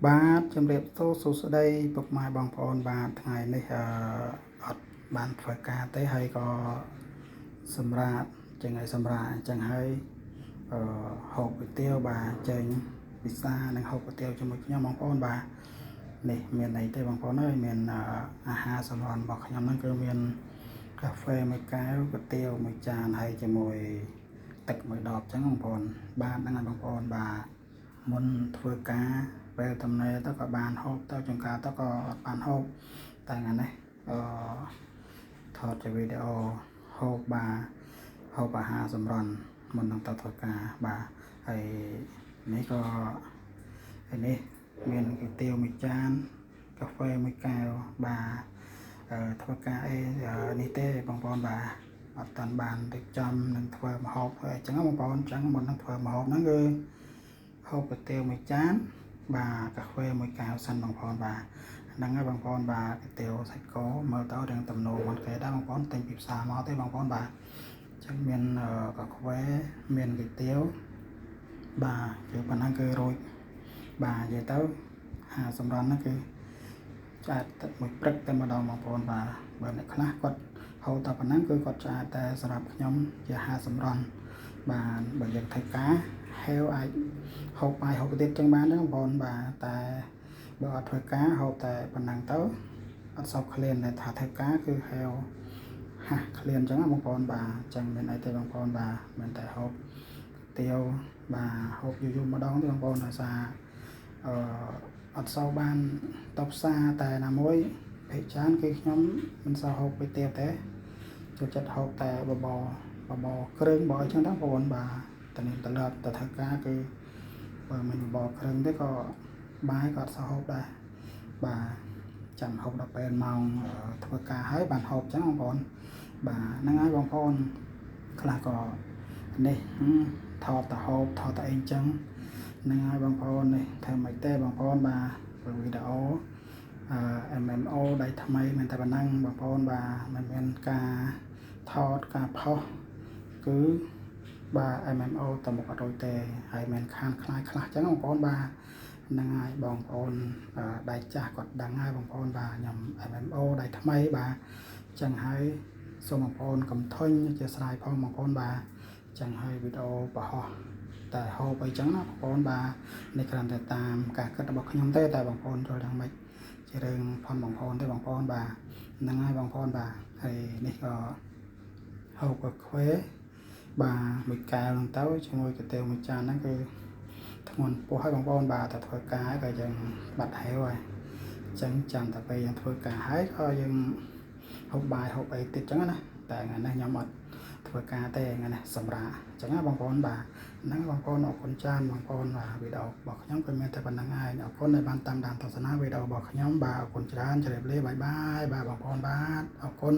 បាទជំរាបសួស្តីពុកម៉ែបងប្អូនបាទថ្ងៃនេះអត់បានធ្វើការទេហើយក៏សម្រាប់ចឹងហើយសម្រាប់ចឹងហើយហូបគុយទាវបាទចេញពិសានិងហូបគុយទាវជាមួយខ្ញុំបងប្អូនបាទនេះមានអីទេបងប្អូនអើយមានអាហារសម្រន់របស់ខ្ញុំហ្នឹងគឺមានកាហ្វេមួយកែវគុយទាវមួយចានហើយជាមួយទឹកមួយដបចឹងបងប្អូនបាទហ្នឹងហើយបងប្អូនបាទមុនធ្វើការពេលតំណែទៅក៏បានហូបទៅចង្ការទៅក៏អត់បានហូបតែថ្ងៃនេះថតជាវីដេអូហូបបាទហូបអាហារសម្រន់មុននឹងទៅធ្វើការបាទហើយនេះក៏ហើយនេះមានគុយទាវមួយចានកាហ្វេមួយកែវបាទធ្វើការអីនេះទេបងប្អូនបាទអត់តាន់បានរៀបចំនឹងធ្វើម្ហូបអញ្ចឹងបងប្អូនអញ្ចឹងមុននឹងធ្វើម្ហូបហ្នឹងគឺហូបគុយទាវមួយចានបាទកាហ្វេមួយកែវសិនបងប្អូនបាទហ្នឹងហើយបងប្អូនបាទគុយទាវសាច់គោមើលទៅរឿងទំនោរមិនគេដែរបងប្អូនទិញពីផ្សារមកទេបងប្អូនបាទអញ្ចឹងមានកាហ្វេមានគុយទាវបាទគឺប៉ុណ្ណឹងគឺរួចបាទនិយាយទៅហាសម្រន់ហ្នឹងគឺចាត់ទឹកមួយព្រឹកតែម្ដងបងប្អូនបាទបើអ្នកខ្លះគាត់ហូបតែប៉ុណ្ណឹងគឺគាត់ចាត់តែសម្រាប់ខ្ញុំជាហាសម្រន់បាទបើយើងធ្វើការហេវអាចហូបបាយហូបទៀតចឹងបានទេបងប្អូនបាទតែបើអត់ធ្វើការហូបតែប៉ុណ្ណឹងទៅអត់សោកឃ្លានតែថាធ្វើការគឺហេវហាស់ឃ្លានចឹងណាបងប្អូនបាទអញ្ចឹងមានអីទេបងប្អូនបាទមិនតែហូបទាវបាទហូបយូរម្ដងទេបងប្អូនដោយសារអត់សូវបានទៅផ្សារតែណាមួយភាគច្រើនគឺខ្ញុំមិនសូវហូបគុយទាវទេចូលចិត្តហូបតែបបរគ្រឿងបបរអញ្ចឹងទៅបងប្អូនបាទតនេះត្រឡប់ទៅធ្វើការគឺបើមិនបបរគ្រឿងទេក៏បាយក៏អត់សូវហូបដែរបាទចាំហូបដល់ពេលម៉ោងធ្វើការហើយបានហូបអញ្ចឹងបងប្អូនបាទហ្នឹងហើយបងប្អូនខ្លះក៏នេះថតទៅហូបថតទៅអីអញ្ចឹងហ្នឹងហើយបងប្អូននេះធ្វើមិនទេបងប្អូនបាទវីដេអូMMO ដៃថ្មីមិនតែប៉ុណ្ណឹងបងប្អូនបាទមិនមានការថតការផុសគឺបាទ MMO ទៅមុខអត់រួចទេហើយមិនខានខ្លាយខ្លះចឹងបងប្អូនបាទហ្នឹងហើយបងប្អូនដៃចាស់គាត់ដឹងហើយបងប្អូនបាទខ្ញុំ MMO ដៃថ្មីបាទចឹងហើយសូមបងប្អូនកុំធុញអធិស្ឋានផងបងប្អូនបាទចឹងហើយវីដេអូបរហោះតែហូបអីចឹងណាបងប្អូនបាទនេះគ្រាន់តែតាមការគិតរបស់ខ្ញុំទេតែបងប្អូនចូលយ៉ាងម៉េចជារឿងផងបងប្អូនទេបងប្អូនបាទហ្នឹងហើយបងប្អូនបាទហើយនេះក៏ហូបកាហ្វេបាទមួយកែវហ្នឹងទៅជាមួយគុយទាវមួយចានហ្នឹងគឺធ្ងន់ពោះហើយបងប្អូនបាទតែធ្វើការក៏យើងបាត់ហេវហើយអញ្ចឹងចាំតែពេលយើងធ្វើការហើយក៏យើងហូបបាយហូបអីទៀតអញ្ចឹងណាតែថ្ងៃនេះខ្ញុំអត់ធ្វើការទេថ្ងៃនេះសម្រាប់អញ្ចឹងណាបងប្អូនបាទហ្នឹងបងប្អូនអរគុណច្រើនបងប្អូនបាទវីដេអូរបស់ខ្ញុំក៏មានតែប៉ុណ្្នឹងហើយអរគុណដែលបានតាមដានទស្សនាវីដេអូរបស់ខ្ញុំបាទអរគុណច្រើនជម្រាបលាបាយបាយបាទបងប្អូនបាទអរគុណ